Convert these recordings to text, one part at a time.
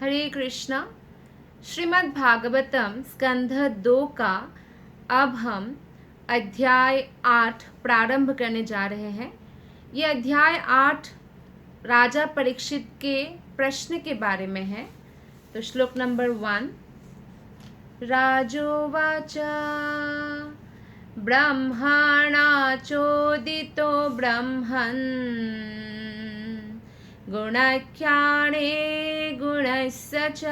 हरे कृष्णा। श्रीमद् भागवतम स्कंध 2 का अब हम अध्याय 8 प्रारंभ करने जा रहे हैं। ये अध्याय 8 राजा परीक्षित के प्रश्न के बारे में है। तो श्लोक नंबर 1। राजोवाच ब्रह्मणा चोदितो ब्रह्मन् गुणाख्याने गुणस्य च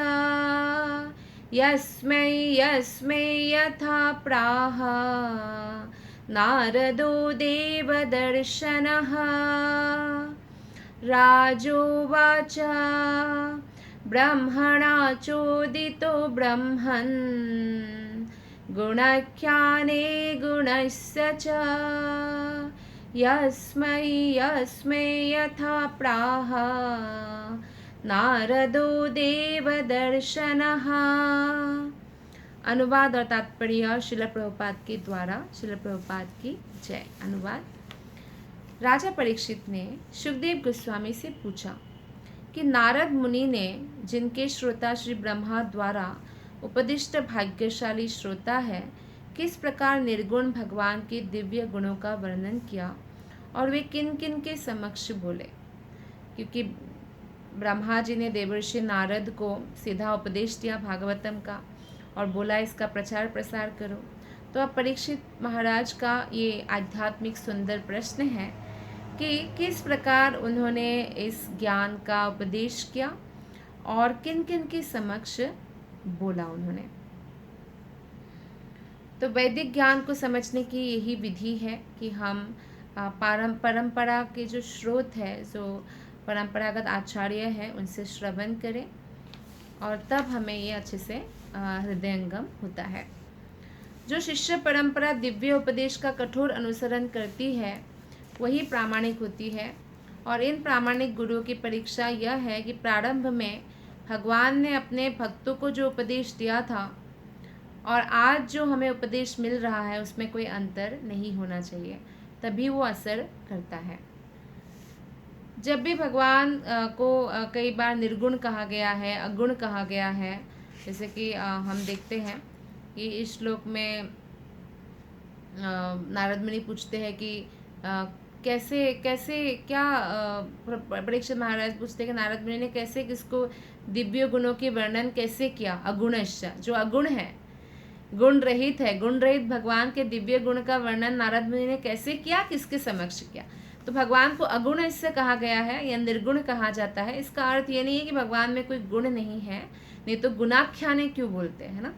यस्मै यथा प्राह नारदो देवदर्शनः। राजोवाच ब्रह्मणा चोदितो ब्रह्मन् गुणाख्याने गुणस्य च यस्मै यथा प्राह नारदो देवदर्शनः। अनुवाद और तात्पर्य श्रील प्रभुपाद के द्वारा। श्रील प्रभुपाद की जय। अनुवाद। राजा परीक्षित ने सुखदेव गोस्वामी से पूछा कि नारद मुनि ने, जिनके श्रोता श्री ब्रह्मा द्वारा उपदिष्ट भाग्यशाली श्रोता है, किस प्रकार निर्गुण भगवान के दिव्य गुणों का वर्णन किया और वे किन किन के समक्ष बोले। क्योंकि ब्रह्मा जी ने देवर्षि नारद को सीधा उपदेश दिया भागवतम का और बोला इसका प्रचार प्रसार करो। तो अब परीक्षित महाराज का ये आध्यात्मिक सुंदर प्रश्न है कि किस प्रकार उन्होंने इस ज्ञान का उपदेश किया और किन किन के समक्ष बोला उन्होंने। तो वैदिक ज्ञान को समझने की यही विधि है कि हम परंपरा के जो स्रोत है, जो परंपरागत आचार्य है, उनसे श्रवण करें और तब हमें ये अच्छे से हृदयंगम होता है। जो शिष्य परंपरा दिव्य उपदेश का कठोर अनुसरण करती है वही प्रामाणिक होती है। और इन प्रामाणिक गुरुओं की परीक्षा यह है कि प्रारंभ में भगवान ने अपने भक्तों को जो उपदेश दिया था और आज जो हमें उपदेश मिल रहा है उसमें कोई अंतर नहीं होना चाहिए, तभी वो असर करता है। जब भी भगवान को कई बार निर्गुण कहा गया है, अगुण कहा गया है, जैसे कि हम देखते हैं कि इस श्लोक में नारद मुनि पूछते हैं कि कैसे कैसे क्या परीक्षित महाराज पूछते हैं कि नारद मुनि ने कैसे किसको दिव्य गुणों के वर्णन कैसे किया। अगुणश्च, जो अगुण है, गुण रहित है, गुण रहित भगवान के दिव्य गुण का वर्णन नारद मुनि ने कैसे किया, किसके समक्ष किया। तो भगवान को अगुण इससे कहा गया है या निर्गुण कहा जाता है। इसका अर्थ ये नहीं है कि भगवान में कोई गुण नहीं है, नहीं तो गुणाख्याने क्यों बोलते हैं ना।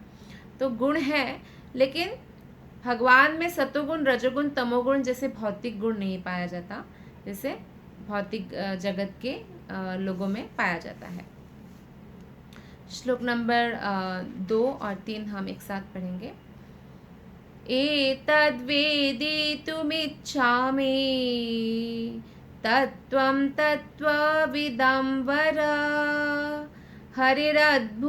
तो गुण है, लेकिन भगवान में सतोगुण, रजोगुण, तमोगुण जैसे भौतिक गुण नहीं पाया जाता, जैसे भौतिक जगत के लोगों में पाया जाता है। श्लोक नंबर 2 और 3 हम एक साथ पढ़ेंगे। एतद्वेदितुमिच्छामि तत्त्वं तत्त्वविदं वर हरिरद्भुतवीर्यस्य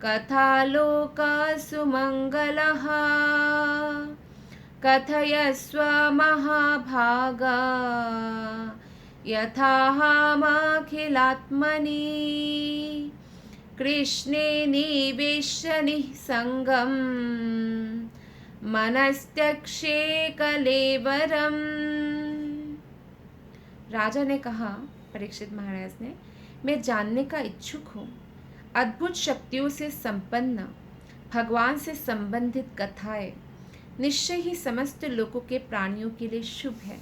कथालोकसुमङ्गलः कथयस्व महाभागा यथाहमखिलात्मनि कृष्णे निवेश्य निःसङ्गं मनस्त्यक्षे कलेवरम। राजा ने कहा, परीक्षित महाराज ने, मैं जानने का इच्छुक हूँ। अद्भुत शक्तियों से संपन्न भगवान से संबंधित कथाएं निश्चय ही समस्त लोगों के प्राणियों के लिए शुभ है।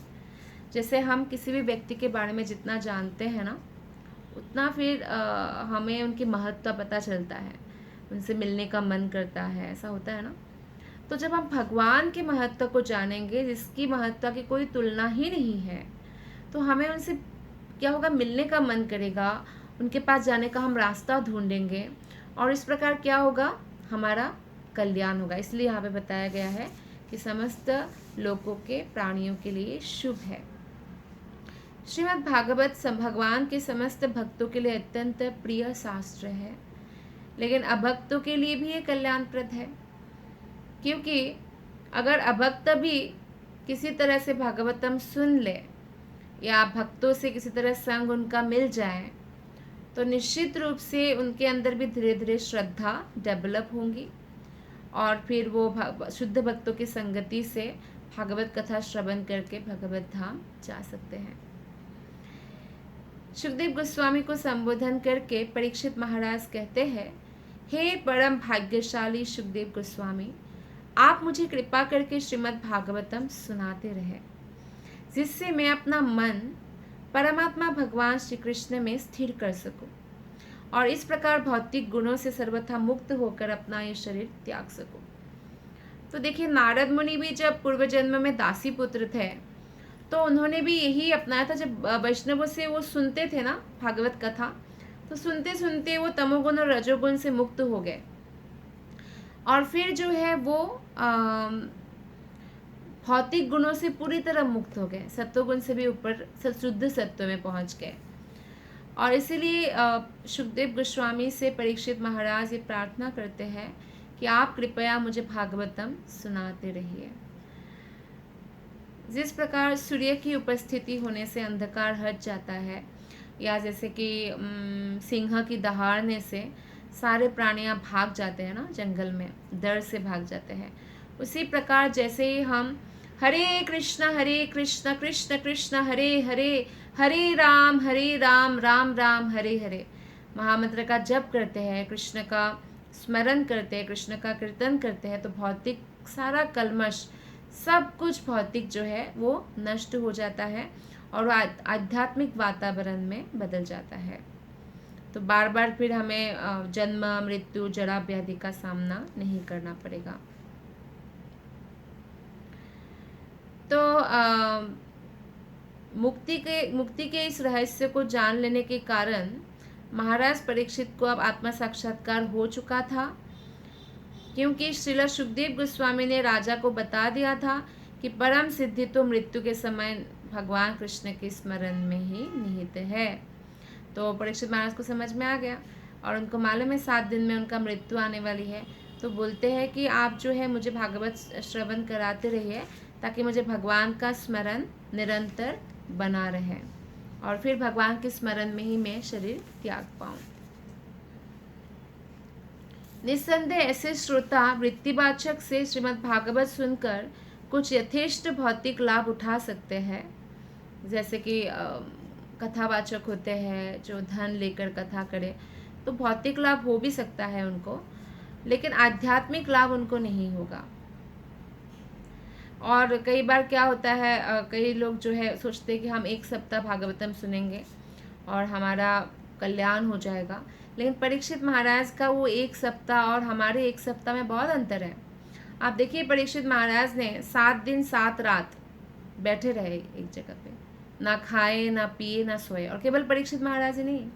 जैसे हम किसी भी व्यक्ति के बारे में जितना जानते हैं ना, उतना फिर हमें उनकी महत्ता पता चलता है, उनसे मिलने का मन करता है, ऐसा होता है ना। तो जब हम भगवान के महत्व को जानेंगे, जिसकी महत्ता की कोई तुलना ही नहीं है, तो हमें उनसे क्या होगा, मिलने का मन करेगा, उनके पास जाने का हम रास्ता ढूंढेंगे और इस प्रकार क्या होगा, हमारा कल्याण होगा। इसलिए यहाँ पे बताया गया है कि समस्त लोगों के प्राणियों के लिए शुभ है। श्रीमद् भागवत भगवान के समस्त भक्तों के लिए अत्यंत प्रिय शास्त्र है, लेकिन अभक्तों के लिए भी ये कल्याणप्रद है। क्योंकि अगर अभक्त भी किसी तरह से भागवतम सुन ले या भक्तों से किसी तरह संग उनका मिल जाए तो निश्चित रूप से उनके अंदर भी धीरे धीरे श्रद्धा डेवलप होंगी और फिर वो शुद्ध भक्तों की संगति से भागवत कथा श्रवण करके भगवत धाम जा सकते हैं। सुखदेव गोस्वामी को संबोधन करके परीक्षित महाराज कहते हैं, हे परम भाग्यशाली सुखदेव गोस्वामी, आप मुझे कृपा करके श्रीमद् भागवतम सुनाते रहे, जिससे मैं अपना मन परमात्मा भगवान श्री कृष्ण में स्थिर कर सकूं और इस प्रकार भौतिक गुणों से सर्वथा मुक्त होकर अपना ये शरीर त्याग सकूं। तो देखिए, नारद मुनि भी जब पूर्व जन्म में दासी पुत्र थे तो उन्होंने भी यही अपनाया था। जब वैष्णवों से वो सुनते थे ना भागवत कथा, तो सुनते सुनते वो तमोगुण और रजोगुण से मुक्त हो गए और फिर जो है वो भौतिक गुणों से पूरी तरह मुक्त हो गए, सत्वगुण से भी ऊपर शुद्ध सत्व में पहुंच गए। और इसीलिए सुखदेव गोस्वामी से परीक्षित महाराज ये प्रार्थना करते हैं कि आप कृपया मुझे भागवतम सुनाते रहिए। जिस प्रकार सूर्य की उपस्थिति होने से अंधकार हट जाता है, या जैसे कि सिंह की दहाड़ने से सारे प्राणियां भाग जाते हैं ना जंगल में, डर से भाग जाते हैं, उसी प्रकार जैसे ही हम हरे कृष्ण कृष्ण कृष्ण हरे हरे, हरे राम राम राम हरे हरे महामंत्र का जप करते हैं, कृष्ण का स्मरण करते हैं, कृष्ण का कीर्तन करते हैं, तो भौतिक सारा कल्मश, सब कुछ भौतिक जो है वो नष्ट हो जाता है और आध्यात्मिक वातावरण में बदल जाता है। तो बार बार फिर हमें जन्म मृत्यु जरा व्याधि का सामना नहीं करना पड़ेगा। तो मुक्ति के इस रहस्य को जान लेने के कारण महाराज परीक्षित को अब आत्मा साक्षात्कार हो चुका था, क्योंकि श्रील सुखदेव गोस्वामी ने राजा को बता दिया था कि परम सिद्धि तो मृत्यु के समय भगवान कृष्ण के स्मरण में ही निहित है। तो परीक्षित महाराज को समझ में आ गया और उनको मालूम है 7 दिन में उनका मृत्यु आने वाली है। तो बोलते हैं कि आप जो है मुझे भागवत श्रवण कराते रहिए ताकि मुझे भगवान का स्मरण निरंतर बना रहे और फिर भगवान के स्मरण में ही मैं शरीर त्याग पाऊं। निस्संदेह ऐसे श्रोता वृत्तिवाचक से श्रीमद् भागवत सुनकर कुछ यथेष्ट भौतिक लाभ उठा सकते हैं, जैसे कि कथावाचक होते हैं जो धन लेकर कथा करे, तो भौतिक लाभ हो भी सकता है उनको, लेकिन आध्यात्मिक लाभ उनको नहीं होगा। और कई बार क्या होता है, कई लोग जो है सोचते हैं कि हम 1 सप्ताह भागवतम सुनेंगे और हमारा कल्याण हो जाएगा, लेकिन परीक्षित महाराज का वो 1 सप्ताह और हमारे 1 सप्ताह में बहुत अंतर है। आप देखिए, परीक्षित महाराज ने 7 दिन 7 रात बैठे रहे एक जगह पे, ना खाए ना पिए ना सोए, और केवल परीक्षित महाराज ही नहीं,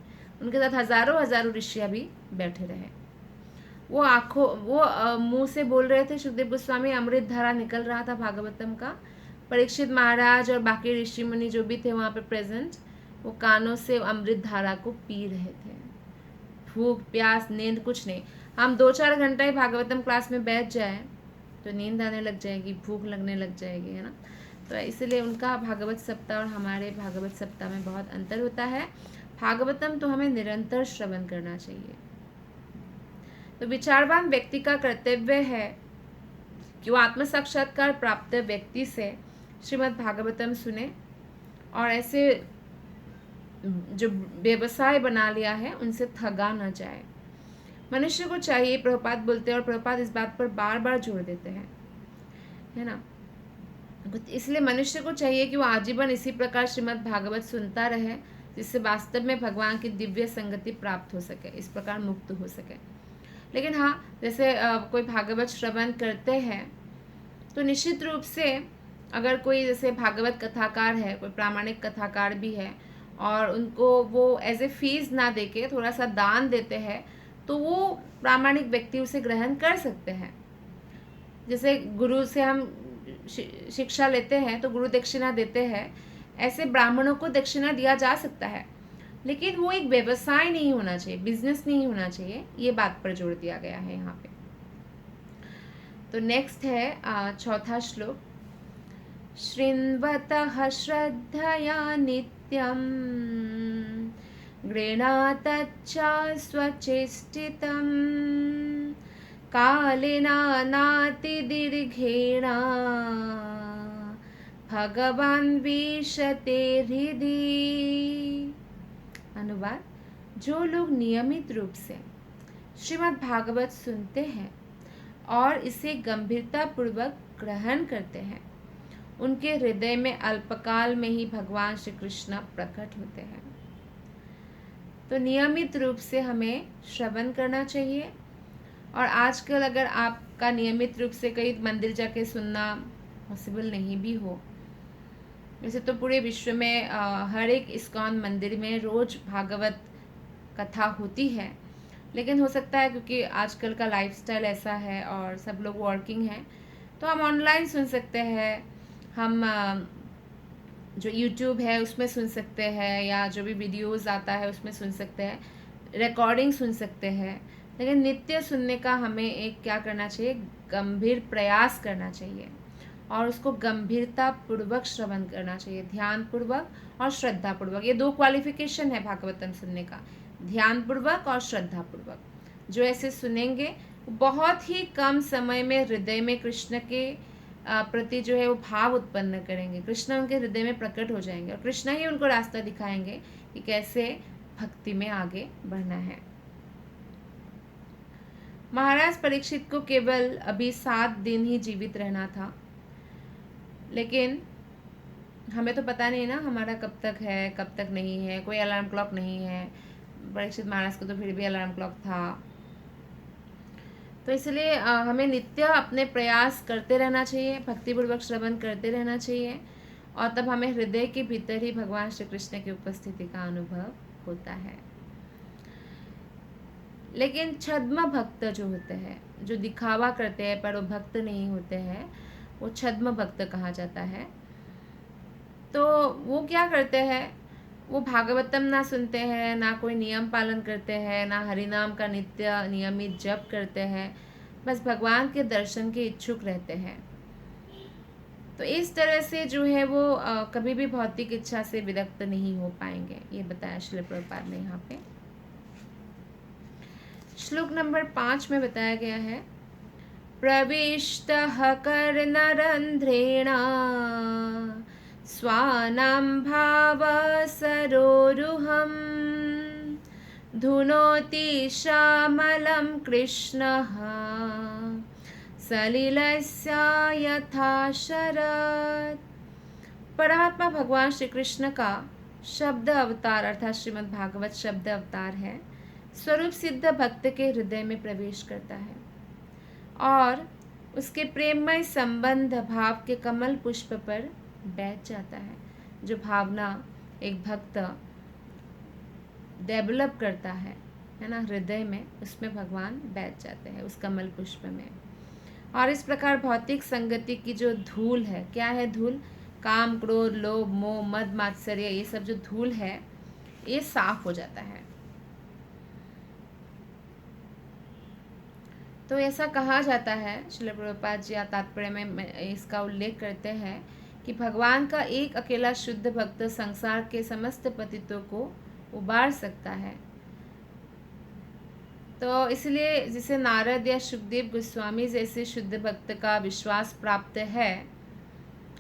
उनके साथ हजारों ऋषियाँ भी बैठे रहे। वो मुंह से बोल रहे थे, सुखदेव गोस्वामी, अमृत धारा निकल रहा था भागवतम का। परीक्षित महाराज और बाकी ऋषि मुनि जो भी थे वहाँ पे प्रेजेंट, वो कानों से अमृत धारा को पी रहे थे। भूख प्यास नींद कुछ नहीं। हम 2-4 घंटा ही भागवतम क्लास में बैठ जाए तो नींद आने लग जाएगी, भूख लगने लग जाएगी, है ना। तो इसलिए उनका भागवत सप्ताह और हमारे भागवत सप्ताह में बहुत अंतर होता है। भागवतम तो हमें निरंतर श्रवण करना चाहिए। तो विचारवान व्यक्ति का कर्तव्य है कि वो आत्म साक्षात्कार प्राप्त व्यक्ति से श्रीमद् भागवतम सुने और ऐसे जो व्यवसाय बना लिया है उनसे ठगा न जाए। मनुष्य को चाहिए, प्रभुपाद बोलते हैं और प्रभुपाद इस बात पर बार बार जोर देते हैं, है ना। इसलिए मनुष्य को चाहिए कि वो आजीवन इसी प्रकार श्रीमद् भागवत सुनता रहे, जिससे वास्तव में भगवान की दिव्य संगति प्राप्त हो सके, इस प्रकार मुक्त हो सके। लेकिन हाँ, जैसे कोई भागवत श्रवण करते हैं तो निश्चित रूप से अगर कोई जैसे भागवत कथाकार है, कोई प्रामाणिक कथाकार भी है और उनको वो एज ए फीस ना देके थोड़ा सा दान देते हैं, तो वो प्रामाणिक व्यक्ति उसे ग्रहण कर सकते हैं। जैसे गुरु से हम शिक्षा लेते हैं तो गुरु दक्षिणा देते हैं, ऐसे ब्राह्मणों को दक्षिणा दिया जा सकता है, लेकिन वो एक व्यवसाय नहीं होना चाहिए, बिजनेस नहीं होना चाहिए, ये बात पर जोर दिया गया है यहाँ पे। तो नेक्स्ट है 4था श्लोक। शृण्वतः श्रद्धया नित्यं गृह्णातच्चा स्वचेष्टितं कालेना नातिदीर्घेण भगवान विशते हृदि। अनुवाद: जो लोग नियमित रूप से श्रीमद् भागवत सुनते हैं और इसे गंभीरता पूर्वक ग्रहण करते हैं, उनके हृदय में अल्पकाल में ही भगवान श्री कृष्ण प्रकट होते हैं। तो नियमित रूप से हमें श्रवण करना चाहिए। और आजकल अगर आपका नियमित रूप से कई मंदिर जाके सुनना पॉसिबल नहीं भी हो, वैसे तो पूरे विश्व में हर एक इस्कॉन मंदिर में रोज भागवत कथा होती है, लेकिन हो सकता है क्योंकि आजकल का लाइफस्टाइल ऐसा है और सब लोग वर्किंग हैं, तो हम ऑनलाइन सुन सकते हैं, हम जो यूट्यूब है उसमें सुन सकते हैं, या जो भी वीडियोस आता है उसमें सुन सकते हैं, रिकॉर्डिंग सुन सकते हैं। लेकिन नित्य सुनने का हमें एक क्या करना चाहिए, गंभीर प्रयास करना चाहिए और उसको गंभीरता पूर्वक श्रवण करना चाहिए, ध्यान पूर्वक और श्रद्धा पूर्वक। ये 2 क्वालिफिकेशन है भागवतम सुनने का, ध्यान पूर्वक और श्रद्धा पूर्वक। जो ऐसे सुनेंगे बहुत ही कम समय में हृदय में कृष्ण के प्रति जो है वो भाव उत्पन्न करेंगे, कृष्ण उनके हृदय में प्रकट हो जाएंगे और कृष्ण ही उनको रास्ता दिखाएंगे कि कैसे भक्ति में आगे बढ़ना है। महाराज परीक्षित को केवल अभी 7 दिन ही जीवित रहना था, लेकिन हमें तो पता नहीं ना हमारा कब तक है कब तक नहीं है, कोई अलार्म क्लॉक नहीं है। परीक्षित महाराज को तो फिर भी अलार्म क्लॉक था। तो इसलिए हमें नित्य अपने प्रयास करते रहना चाहिए, भक्तिपूर्वक श्रवण करते रहना चाहिए, और तब हमें हृदय के भीतर ही भगवान श्री कृष्ण की उपस्थिति का अनुभव होता है। लेकिन छद्म भक्त जो होते हैं, जो दिखावा करते हैं पर वो भक्त नहीं होते हैं, वो छद्म भक्त कहा जाता है। तो वो क्या करते हैं, वो भागवतम ना सुनते हैं, ना कोई नियम पालन करते हैं, ना हरिनाम का नित्य नियमित जप करते हैं, बस भगवान के दर्शन के इच्छुक रहते हैं। तो इस तरह से जो है वो कभी भी भौतिक इच्छा से विरक्त नहीं हो पाएंगे, ये बताया श्रील प्रभुपाद ने यहाँ पे। श्लोक नंबर 5 में बताया गया है, प्रविष्टः कर्णरन्ध्रेण स्वानां भावसरोरुहं धुनोति श्यामलं कृष्णः सलिलस्य यथा शरद। परमात्मा भगवान श्री कृष्ण का शब्द अवतार अर्थात श्रीमद् भागवत शब्द अवतार है, स्वरूप सिद्ध भक्त के हृदय में प्रवेश करता है और उसके प्रेममय संबंध भाव के कमल पुष्प पर बैठ जाता है। जो भावना एक भक्त डेवलप करता है ना हृदय में, उसमें भगवान बैठ जाते हैं उस कमल पुष्प में। और इस प्रकार भौतिक संगति की जो धूल है, क्या है धूल, काम क्रोध लोभ मोह मद मात्सर्य, ये सब जो धूल है ये साफ हो जाता है। तो ऐसा कहा जाता है, श्रील प्रभुपाद जी तात्पर्य में इसका उल्लेख करते हैं कि भगवान का एक अकेला शुद्ध भक्त संसार के समस्त पतितों को उबार सकता है। तो इसलिए जिसे नारद या सुखदेव गोस्वामी जैसे शुद्ध भक्त का विश्वास प्राप्त है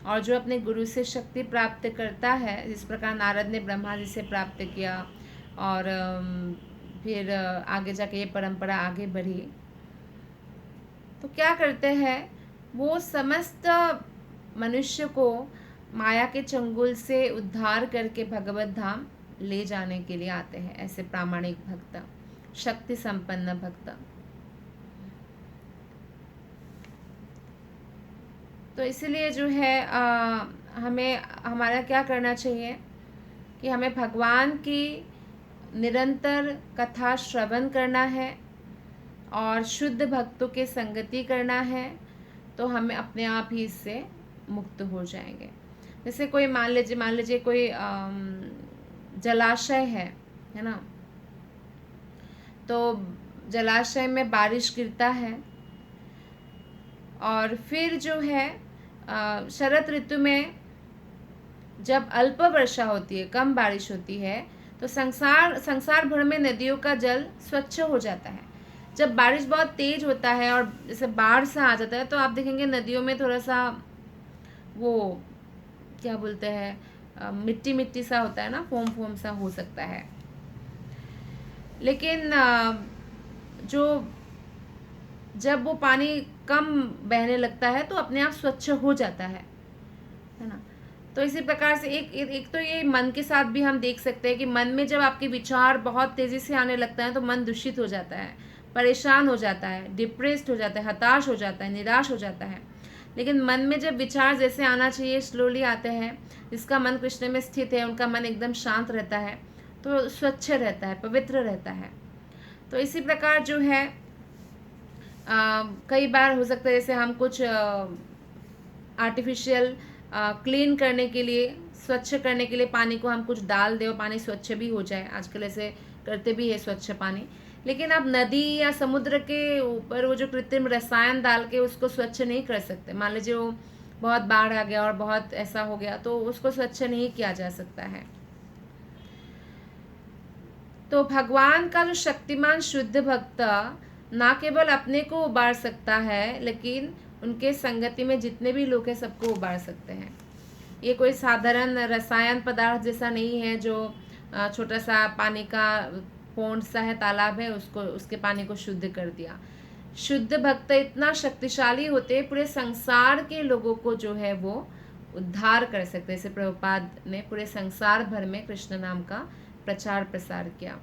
और जो अपने गुरु से शक्ति प्राप्त करता है, जिस प्रकार नारद ने ब्रह्मा जी से प्राप्त किया और फिर आगे जाके ये परंपरा आगे बढ़ी, तो क्या करते हैं वो समस्त मनुष्य को माया के चंगुल से उद्धार करके भगवत धाम ले जाने के लिए आते हैं, ऐसे प्रामाणिक भक्त, शक्ति संपन्न भक्त। तो इसलिए जो है हमें हमारा क्या करना चाहिए कि हमें भगवान की निरंतर कथा श्रवण करना है और शुद्ध भक्तों के संगति करना है, तो हमें अपने आप ही इससे मुक्त हो जाएंगे। जैसे कोई मान लीजिए कोई जलाशय है ना, तो जलाशय में बारिश गिरता है और फिर जो है शरद ऋतु में जब अल्प वर्षा होती है, कम बारिश होती है, तो संसार संसार भर में नदियों का जल स्वच्छ हो जाता है। जब बारिश बहुत तेज होता है और जैसे बाढ़ सा आ जाता है तो आप देखेंगे नदियों में थोड़ा सा वो क्या बोलते हैं, मिट्टी मिट्टी सा होता है ना, फोम फोम सा हो सकता है। लेकिन जो जब वो पानी कम बहने लगता है तो अपने आप स्वच्छ हो जाता है ना। तो इसी प्रकार से एक तो ये मन के साथ भी हम देख सकते हैं कि मन में जब आपके विचार बहुत तेज़ी से आने लगता है तो मन दूषित हो जाता है, परेशान हो जाता है, डिप्रेस्ड हो जाता है, हताश हो जाता है, निराश हो जाता है। लेकिन मन में जब विचार जैसे आना चाहिए स्लोली आते हैं, जिसका मन कृष्ण में स्थित है, उनका मन एकदम शांत रहता है, तो स्वच्छ रहता है, पवित्र रहता है। तो इसी प्रकार जो है कई बार हो सकता है जैसे हम कुछ आर्टिफिशियल क्लीन करने के लिए, स्वच्छ करने के लिए पानी को हम कुछ डाल दें और पानी स्वच्छ भी हो जाए, आजकल ऐसे करते भी है स्वच्छ पानी। लेकिन आप नदी या समुद्र के ऊपर वो जो कृत्रिम रसायन डाल के उसको स्वच्छ नहीं कर सकते। मान लीजिए वो बहुत बाढ़ आ गया और बहुत ऐसा हो गया तो उसको स्वच्छ नहीं किया जा सकता है। तो भगवान का जो शक्तिमान शुद्ध भक्त ना केवल अपने को उबार सकता है, लेकिन उनके संगति में जितने भी लोग हैं सबको उबार सकते हैं। ये कोई साधारण रसायन पदार्थ जैसा नहीं है जो छोटा सा पानी का पौंड सा है, तालाब है, उसको उसके पानी को शुद्ध कर दिया। शुद्ध भक्त इतना शक्तिशाली होते हैं, पूरे संसार के लोगों को जो है वो उद्धार कर सकते हैं। जैसे प्रभुपाद ने पूरे संसार भर में कृष्ण नाम का प्रचार प्रसार किया।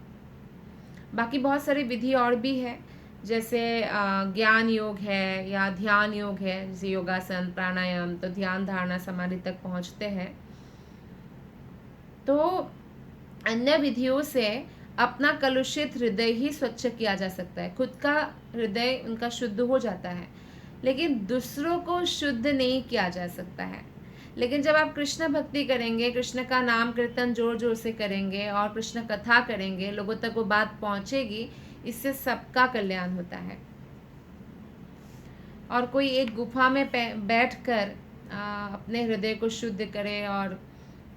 बाकी बहुत सारी विधि और भी है, जैसे ज्ञान योग है या ध्यान योग है, जैसे योगासन, प्राणायाम, तो ध्यान धारणा समाधि तक पहुंचते हैं। तो अन्य विधियों से अपना कलुषित हृदय ही स्वच्छ किया जा सकता है। खुद का हृदय उनका शुद्ध हो जाता है, लेकिन दूसरों को शुद्ध नहीं किया जा सकता है। लेकिन जब आप कृष्ण भक्ति करेंगे, कृष्ण का नाम कीर्तन जोर जोर से करेंगे और कृष्ण कथा करेंगे, लोगों तक वो बात पहुंचेगी, इससे सबका कल्याण होता है। और कोई एक गुफा में बैठकर अपने हृदय को शुद्ध करे और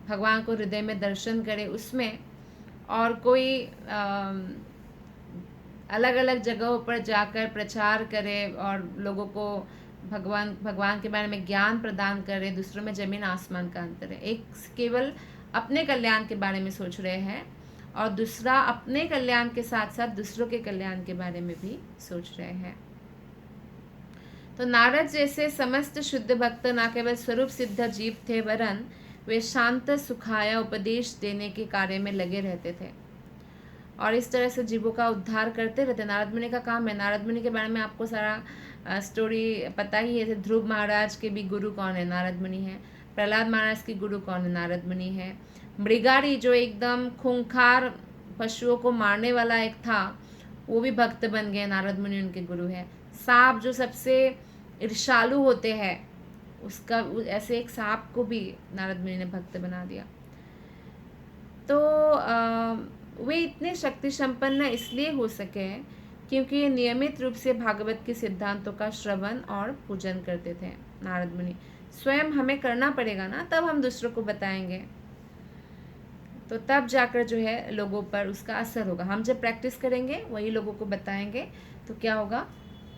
भगवान को हृदय में दर्शन करे, उसमें और कोई अलग अलग जगहों पर जाकर प्रचार करे और लोगों को भगवान के बारे में ज्ञान प्रदान करे, दूसरों में जमीन आसमान का अंतर है। एक केवल अपने कल्याण के बारे में सोच रहे हैं और दूसरा अपने कल्याण के साथ साथ दूसरों के कल्याण के बारे में भी सोच रहे हैं। तो नारद जैसे समस्त शुद्ध भक्त न केवल स्वरूप सिद्ध जीव थे, वरन वे शांत सुखाया उपदेश देने के कार्य में लगे रहते थे और इस तरह से जीवों का उद्धार करते रहते। नारद मुनि का काम है। नारद मुनि के बारे में आपको सारा स्टोरी पता ही है। ध्रुव महाराज के भी गुरु कौन है? नारद मुनि है। प्रहलाद महाराज की गुरु कौन है? नारद मुनि है। मृगारी जो एकदम खूंखार पशुओं को मारने वाला एक था, वो भी भक्त बन गए, नारद मुनि उनके गुरु है। सांप जो सबसे ईर्ष्यालु होते हैं, उसका ऐसे एक सांप को भी नारद मुनि ने भक्त बना दिया। तो वे इतने शक्ति संपन्न इसलिए हो सके क्योंकि ये नियमित रूप से भागवत के सिद्धांतों का श्रवण और पूजन करते थे। नारद मुनि स्वयं हमें करना पड़ेगा ना, तब हम दूसरों को बताएंगे, तो तब जाकर जो है लोगों पर उसका असर होगा। हम जब प्रैक्टिस करेंगे, वही लोगों को बताएंगे, तो क्या होगा,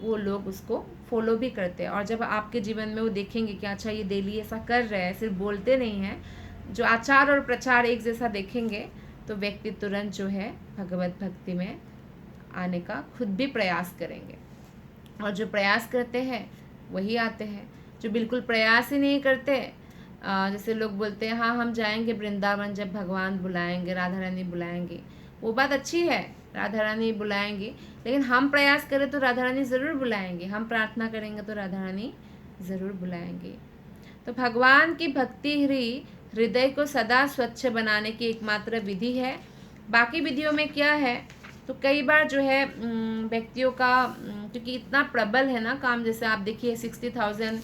वो लोग उसको फॉलो भी करते हैं। और जब आपके जीवन में वो देखेंगे कि अच्छा ये डेली ऐसा कर रहे हैं, सिर्फ बोलते नहीं हैं, जो आचार और प्रचार एक जैसा देखेंगे, तो व्यक्ति तुरंत जो है भगवत भक्ति में आने का खुद भी प्रयास करेंगे। और जो प्रयास करते हैं वही आते हैं। जो बिल्कुल प्रयास ही नहीं करते, जैसे लोग बोलते हैं हाँ हम जाएंगे वृंदावन जब भगवान बुलाएंगे, राधा रानी बुलाएंगे, वो बात अच्छी है, राधा रानी बुलाएंगी, लेकिन हम प्रयास करें तो राधा रानी ज़रूर बुलाएंगे। हम प्रार्थना करेंगे तो राधा रानी ज़रूर बुलाएंगी। तो भगवान की भक्ति ही हृदय को सदा स्वच्छ बनाने की एकमात्र विधि है। बाकी विधियों में क्या है, तो कई बार जो है व्यक्तियों का क्योंकि इतना प्रबल है ना काम, जैसे आप देखिए 60,000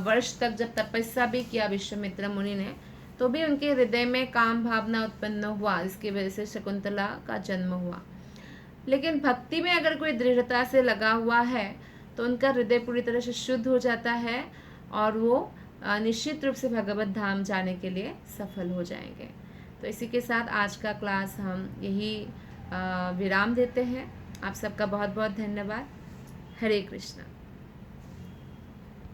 वर्ष तक जब तपस्या भी किया विश्वामित्र मुनि ने, तो भी उनके हृदय में काम भावना उत्पन्न हुआ, इसकी वजह से शकुंतला का जन्म हुआ। लेकिन भक्ति में अगर कोई दृढ़ता से लगा हुआ है तो उनका हृदय पूरी तरह से शुद्ध हो जाता है और वो निश्चित रूप से भगवत धाम जाने के लिए सफल हो जाएंगे। तो इसी के साथ आज का क्लास हम यही विराम देते हैं। आप सबका बहुत बहुत धन्यवाद। हरे कृष्णा।